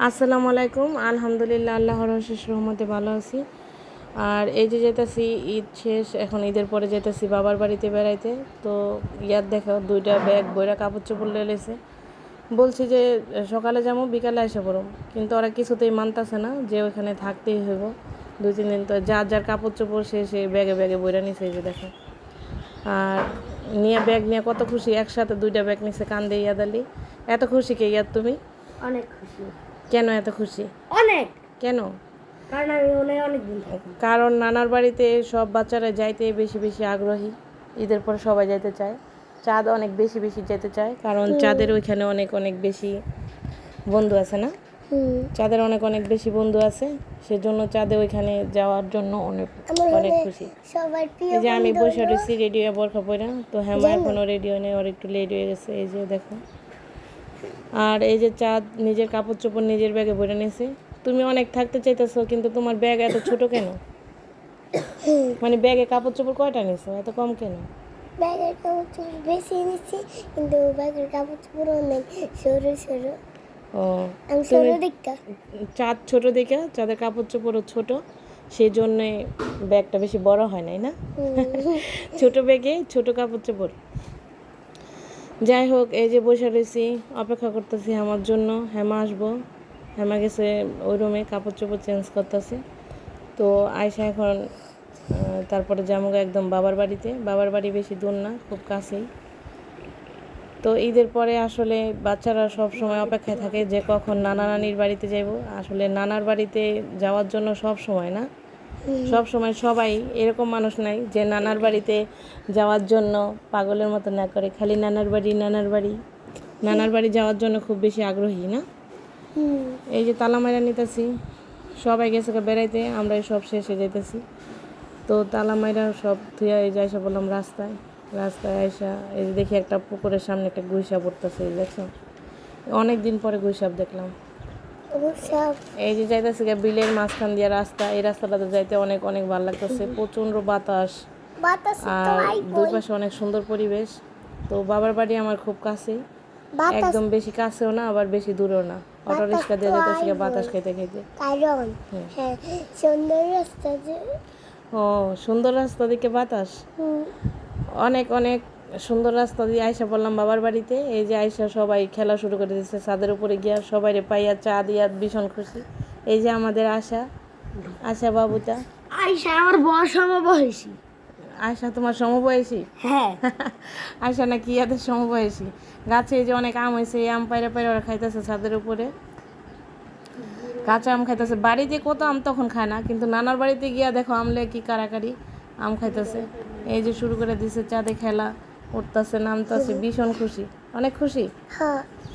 আসসালামু আলাইকুম। আলহামদুলিল্লাহ, আল্লাহর অশেষ রহমতে ভালো আছি। আর এই যে যেতেছি ঈদ শেষ, এখন ঈদের পরে যেতেছি বাবার বাড়িতে বেড়াইতে। তো ইয়ার দেখো 2টা ব্যাগ বইরা কাপড় চোপড় লেগেছে। বলছি যে সকালে যাবো, বিকালে এসে পড়ো, কিন্তু ওরা কিছুতেই মানতেছে না যে ওইখানে থাকতেই হইব 2-3 দিন। তো যার যার কাপড় চোপড় সে ব্যাগে ব্যাগে বইরা নিছে, এই যে দেখো। আর নিয়ে ব্যাগ নিয়ে কত খুশি, একসাথে 2টা ব্যাগ নিছে, কান্দে ইয়াদ আলী। এত খুশি কে ইয়াদ তুমি? অনেক খুশি। কেন এত খুশি? অনেক। কেন? কারণ আমি অনেক দিন থাকি। কারণ নানার বাড়িতে সব বাচ্চারা যাইতে বেশি বেশি আগ্রহী। ঈদের পর সবাই যাইতে চায়। চাঁদ অনেক বেশি বেশি যেতে চায়, কারণ চাঁদের ওইখানে অনেক অনেক বেশি বন্ধু আছে না? চাঁদের অনেক অনেক বেশি বন্ধু আছে, সেজন্য চাঁদে ওইখানে যাওয়ার জন্য অনেক অনেক খুশি। এই যে আমি বসে রয়েছি রেডিও বরখা পইরা, তো হ্যাঁ এখনও রেডিও নেই, ওর একটু লেট হয়ে গেছে, এই যে দেখো। আর এই যে চাঁদ নিজের কাপড় চোপড় নিজের ব্যাগে ভরে নিয়েছে। তুমি অনেক থাকতে চাইতেছো, কিন্তু তোমার ব্যাগ এত ছোট কেন? মানে ব্যাগে কাপড় চোপড় কয়টা নিছো, এত কম কেন? ব্যাগের কাপড় চোপড় বেশি নিচ্ছি, কিন্তু ব্যাগের কাপড় চোপড় অনেক সরু সরু। ও, আমি সরু দিকটা। চাঁদ ছোট দেখে চাঁদের কাপড় চোপড়ও ছোট, সেই জন্যে ব্যাগটা বেশি বড় হয় নাই না? ছোট ব্যাগে ছোট কাপড় চোপড়। যাই হোক, এই যে বসে রয়েছি, অপেক্ষা করতেছি আমার জন্য। হেমা আসবো, হেমা গেছে ওই রুমে কাপড় চোপড় চেঞ্জ করতেছে। তো আয়সা এখন তারপরে জামুগা একদম বাবার বাড়িতে। বাবার বাড়ি বেশি দূর না, খুব কাছেই। তো ঈদের পরে আসলে বাচ্চারা সব সময় অপেক্ষায় থাকে যে কখন নানা নানির বাড়িতে যাব। আসলে নানার বাড়িতে যাওয়ার জন্য সব সময় না, সব সময় সবাই এরকম মানুষ নাই যে নানার বাড়িতে যাওয়ার জন্য পাগলের মতো না করে, খালি নানার বাড়ি নানার বাড়ি নানার বাড়ি যাওয়ার জন্য খুব বেশি আগ্রহী না। এই যে তালা মাইরা নিতেছি, সবাই গেছে বেড়াইতে, আমরা সব শেষে যাইতেছি। তো তালা মাইরা সব থুয়া এই যে আইসা বললাম রাস্তায়। রাস্তায় আইসা এই যে দেখি একটা পুকুরের সামনে একটা গুইসাপ উঠতেছে, দেখছো? অনেক দিন পরে গুইসাপ দেখলাম। এই যে যাইতেছে বিলের মাঝখান দিয়ে রাস্তা, এই রাস্তাটাতে যাইতে অনেক অনেক ভালো লাগতেছে। প্রচণ্ড বাতাস, আর দুই পাশে অনেক সুন্দর পরিবেশ। তো বাবার বাড়ি আমার খুব কাছেই, একদম বেশি কাছেও না আবার বেশি দূরেও না। অটো রিক্সা দিয়ে যেতেছি বাতাস খাইতে খাইতে। সুন্দর রাস্তা। ও, সুন্দর রাস্তা দিকে বাতাস, অনেক অনেক সুন্দর রাস্তা দিয়ে আয়সা বললাম বাবার বাড়িতে। এই যে আয়সা সবাই খেলা শুরু করে দিচ্ছে ছাদের উপরে গিয়া, সবাই পাইয়া চা দিয়া ভীষণ খুশি। এই যে আমাদের আশা, আশা বাবুটা। আয়শা আমার বয়স সমবয়সী। আয়সা তোমার সমবয়সী? হ্যাঁ। আয়সা নাকি ইয়াদের সমবয়সী। গাছে এই যে অনেক আম হয়েছে, এই আম পাইরা পাইরা ওরা খাইতেছে ছাদের উপরে, কাঁচা আম খাইতেছে। বাড়িতে কত আম তখন খায় না, কিন্তু নানার বাড়িতে গিয়া দেখো আমলে কি কারাকারি আম খাইতেছে। এই যে শুরু করে দিছে চাঁদে খেলা, উঠতেছে নামতেছে, ভীষণ খুশি, অনেক খুশি।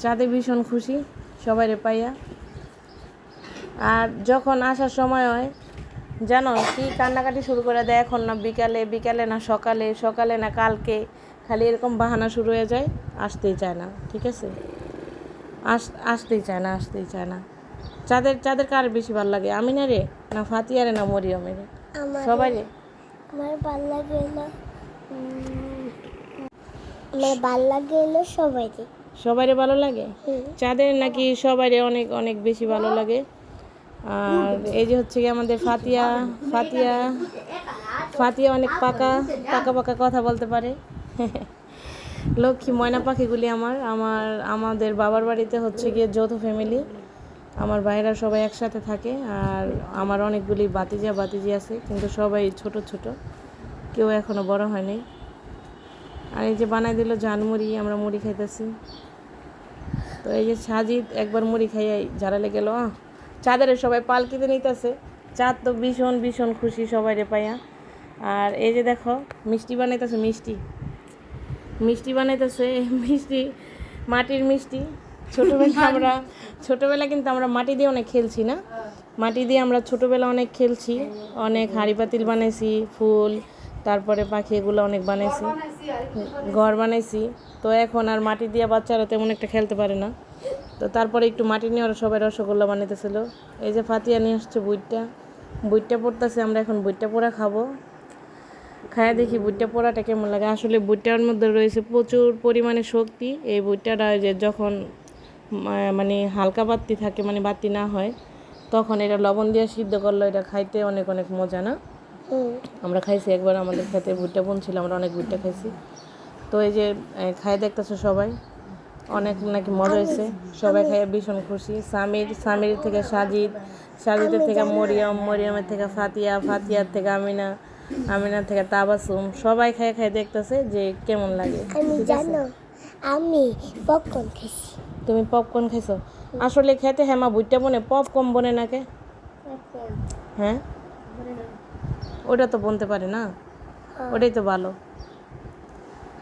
চাঁদে ভীষণ খুশি সবাইরে পাইয়া। আর যখন আসার সময় হয় জানো কি কান্নাকাটি শুরু করে দেয়, এখন না বিকালে, বিকালে না সকালে, সকালে না কালকে, খালি এরকম বাহানা শুরু হয়ে যায়, আসতেই চায় না। ঠিক আছে, আসতেই চায় না, আসতেই চায় না। চাঁদের চাঁদের কার বেশি ভালো লাগে, আমিনা রে না ফাতিয়ারে না মরিয়মে রে? সবাই রে। আমার ভালো লাগে না, আমার ভালো লাগে না সবাইকে। সবাইরে ভালো লাগে? চাঁদের নাকি সবাইরে অনেক অনেক বেশি ভালো লাগে। আর এই যে হচ্ছে কি আমাদের ফাতিয়া, ফাতিয়া ফাতিয়া অনেক পাকা পাকা পাকা কথা বলতে পারে। লক্ষ্মী ময়না পাখিগুলি আমাদের বাবার বাড়িতে হচ্ছে গিয়ে যৌথ ফ্যামিলি। আমার ভাইরা সবাই একসাথে থাকে, আর আমার অনেকগুলি বাতিজি আছে, কিন্তু সবাই ছোট ছোট, কেউ এখনও বড় হয়নি। আর এই যে বানাই দিল জানমুড়ি, আমরা মুড়ি খাইতেছি। তো এই যে সাজিদ একবার মুড়ি খাইয়াই ঝাড়ালে গেল। চাঁদের সবাই পালকিতে নিতেছে, চাঁদ তো ভীষণ ভীষণ খুশি সবাইরে পাইয়া। আর এই যে দেখো মিষ্টি বানাইতেছে, মিষ্টি বানাইতেছে, মিষ্টি মাটির মিষ্টি। ছোটোবেলা কিন্তু আমরা মাটি দিয়ে অনেক খেলছি না, মাটি দিয়ে আমরা ছোটোবেলা অনেক খেলছি, অনেক হাঁড়ি পাতিল বানাইছি, ফুল, তারপরে পাখি, এগুলো অনেক বানাইছি, ঘর বানাইছি। তো এখন আর মাটি দিয়ে বাচ্চারা তেমন একটা খেলতে পারে না। তো তারপরে একটু মাটি নিয়ে ওরা সবাই রসগোল্লা বানাইতেছিল। এই যে ফাতিয়া নিয়ে আসছে বুইটটা পড়তেছে, আমরা এখন বুইটটা পোড়া খাবো। খায়া দেখি বুইটটা পোড়াটা কেমন লাগে। আসলে বুইটটার মধ্যে রয়েছে প্রচুর পরিমাণে শক্তি। এই বুইটটাটা যে যখন মানে হালকা বাতি থাকে, মানে বাতি না হয়, তখন এটা লবণ দিয়ে সিদ্ধ করলে এটা খাইতে অনেক অনেক মজা না? আমরা খাইছি একবার, আমাদের খেতে ভুট্টা বোন ছিল, আমরা অনেক ভুট্টা খাইছি। তো এই যে খাই দেখতেছে সবাই, অনেক নাকি মজা হয়েছে, সবাই খাইয়ে ভীষণ খুশি। সামির থেকে সাজিদের থেকে মরিয়মের থেকে ফাতিয়ার থেকে আমিনার থেকে তাবাসুম, সবাই খাই দেখতেছে যে কেমন লাগে। আমি পপকর্ন খাইছি। তুমি পপকর্ন খাইছো? আসলে খেতে হ্যাঁ মা ভুট্টা বনে, পপকর্ন বনে নাকি? হ্যাঁ, ওটা তো বলতে পারে না, ওটাই তো ভালো।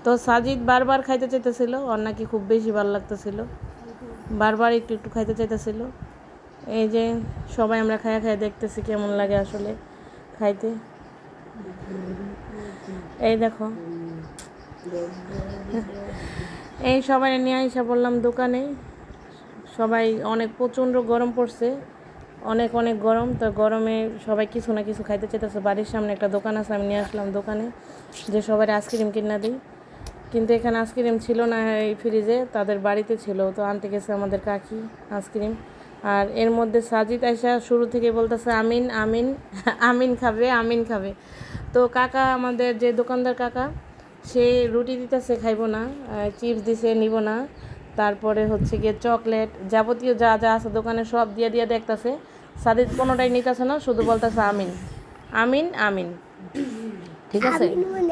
তো সাজিদ বারবার খাইতে চাইতেছিল, ওর নাকি খুব বেশি ভালো লাগতেছিল, বারবার একটু একটু খাইতে চাইতেছিল। এই যে সবাই আমরা খাইয়া দেখতেছি কেমন লাগে আসলে খাইতে। এই দেখো, এই সবাই নিয়ে এসে বললাম দোকানে, সবাই অনেক প্রচণ্ড গরম পড়ছে, অনেক অনেক গরম। তো গরমে সবাই কিছু না কিছু খাইতে চাইতেছে। বাড়ির সামনে একটা দোকান আছে, আমি নিয়ে আসলাম দোকানে যে সবাই আইসক্রিম কিনা দিই, কিন্তু এখানে আইসক্রিম ছিল না এই ফ্রিজে, তাদের বাড়িতে ছিল, তো আনতে গেছে আমাদের কাকি আইসক্রিম। আর এর মধ্যে সাজিদ আয়সা শুরু থেকে বলতেছে আমিন আমিন আমিন খাবে। তো কাকা, আমাদের যে দোকানদার কাকা, সে রুটি দিতেছে খাইব না, চিপস দিছে নিব না, তারপরে হচ্ছে গিয়ে চকলেট যাবতীয় যা যা আছে দোকানে সব দিয়ে দেখতেছে। সাজিদ কোনোটাই নিতেছে না, শুধু বলতেছে আমিন আমিন আমিন। ঠিক আছে,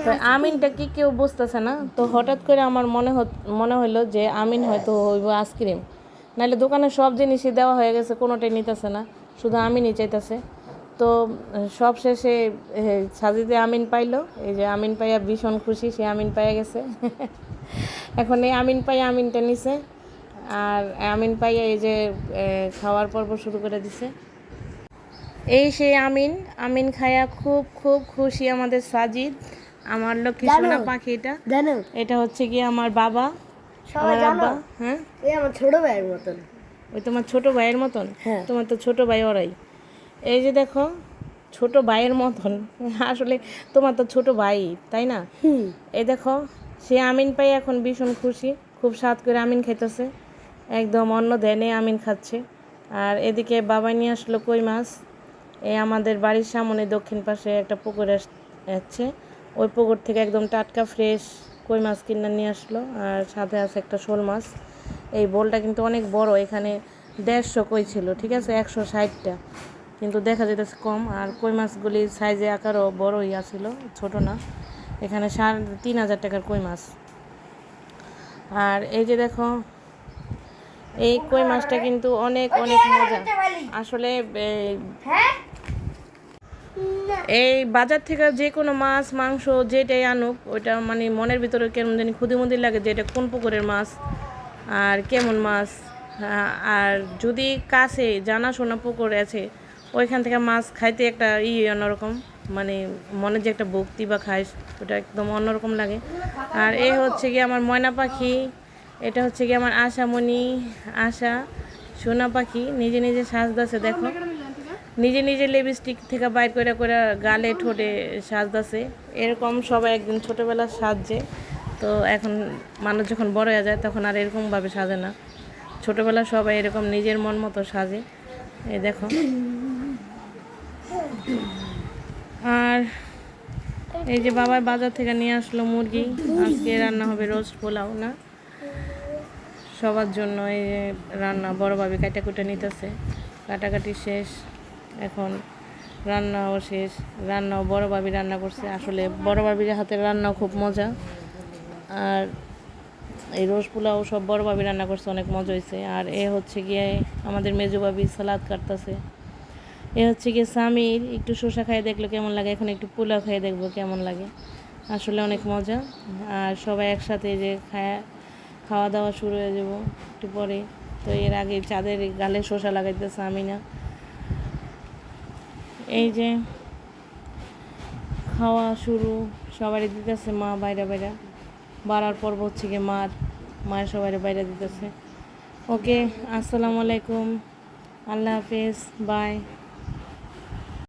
তো আমিনটা কি কেউ বুঝতেছে না। তো হঠাৎ করে আমার মনে হইলো যে আমিন হয়তো হইব আইসক্রিম, নাহলে দোকানে সব জিনিসই দেওয়া হয়ে গেছে, কোনোটাই নিতেছে না, শুধু আমিনই চাইতেছে। তো সব শেষে সাজিদে আমিন পাইলো, এই যে আমিন পাইয়া ভীষণ খুশি, সে আমিন পাইয়া গেছে। এখন এই আমিন পাইয়া আমিনটা নিছে, আর আমিন পাইয়া এই যে খাওয়ার পর্ব শুরু করে দিছে। এই সেই আমিন খায়া খুব খুব খুশি আমাদের সাজিদ, আমার লক্ষ্মী সোনা পাখি। এটা হচ্ছে কি আমার বাবা, আমার আব্বা। হ্যাঁ, আমার ছোট ভাইয়ের মতন। ওই তোমার ছোট ভাইয়ের মতন? তোমার তো ছোট ভাই ওরাই। এই যে দেখো, ছোট ভাইয়ের মতন, আসলে তোমার তো ছোট ভাই, তাই না? এই দেখো, সে আমিন পাই এখন ভীষণ খুশি, খুব স্বাদ করে আমিন খাইতেছে, একদম অন্য ধ্যানে আমিন খাচ্ছে। আর এদিকে বাবা নিয়ে আসলো কই মাছ। এই আমাদের বাড়ির সামনে দক্ষিণ পাশে একটা পুকুর আসছে, ওই পুকুর থেকে একদম টাটকা ফ্রেশ কই মাছ কিনে নিয়ে আসলো, আর সাথে আছে একটা শোল মাছ। এই বোলটা কিন্তু অনেক বড়, এখানে 150 কই ছিল, ঠিক আছে, 160টা, কিন্তু দেখা যেতেছে কম। আর কই মাছগুলি সাইজে আকারও বড়ই আছিল, ছোট না। এখানে 3,500 টাকার কই মাছ। আর এই যে দেখো, এই কই মাছটা কিন্তু অনেক অনেক মজা আসলে। এই বাজার থেকে যে কোনো মাছ মাংস যেটাই আনুক, ওইটা মানে মনের ভিতরে কেমন জানি ক্ষুদিমুদি লাগে যে এটা কোন পুকুরের মাছ আর কেমন মাছ। আর যদি কাছে জানাশোনা পুকুর আছে, ওইখান থেকে মাছ খাইতে একটা অন্যরকম, মানে মনে যে একটা ভক্তি বা খাইস, ওটা একদম অন্যরকম লাগে। আর এ হচ্ছে কি আমার ময়না পাখি, এটা হচ্ছে কি আমার আশা সোনা পাখি, নিজে নিজে সাজদাছে, দেখো নিজে লিপস্টিক থেকে বাইর করে গালে ঠোঁটে সাজদাছে। এরকম সবাই একদিন ছোটোবেলা সাজছে, তো এখন মানুষ যখন বড় হয়ে যায় তখন আর এরকমভাবে সাজে না, ছোটোবেলা সবাই এরকম নিজের মন মতো সাজে। এই দেখো, আর এই যে বাবার বাজার থেকে নিয়ে আসলো মুরগি, আজকে রান্না হবে রোস্ট পোলাও না সবার জন্য। এই যে রান্না বড় ভাবি কাটাকুটা নিতেছে, কাটাকাটি শেষ, এখন রান্নাও শেষ। রান্নাও বড় ভাবি রান্না করছে, আসলে বড় ভাবির হাতের রান্নাও খুব মজা। আর এই রোস্ট পোলাও সব বড় ভাবি রান্না করছে, অনেক মজা হয়েছে। আর এ হচ্ছে গিয়ে আমাদের মেজো ভাবি সালাদ কাটতেছে। এ হচ্ছে গিয়ে সামির একটু শসা খাইয়ে দেখলো কেমন লাগে, এখন একটু পোলাও খাইয়ে দেখবো কেমন লাগে, আসলে অনেক মজা। আর সবাই একসাথে যে খাওয়া দাওয়া শুরু হয়ে যাবো একটু পরে। তো এর আগে চাঁদের গালে শসা লাগাইতেছে আমিনা। এই যে খাওয়া শুরু, সবারই দিতেছে মা বাইরে বাড়ার পর্ব হচ্ছে গিয়ে মায়ের সবারই বাইরে দিতেছে। ওকে, আসসালামু আলাইকুম, আল্লাহ হাফেজ, বাই।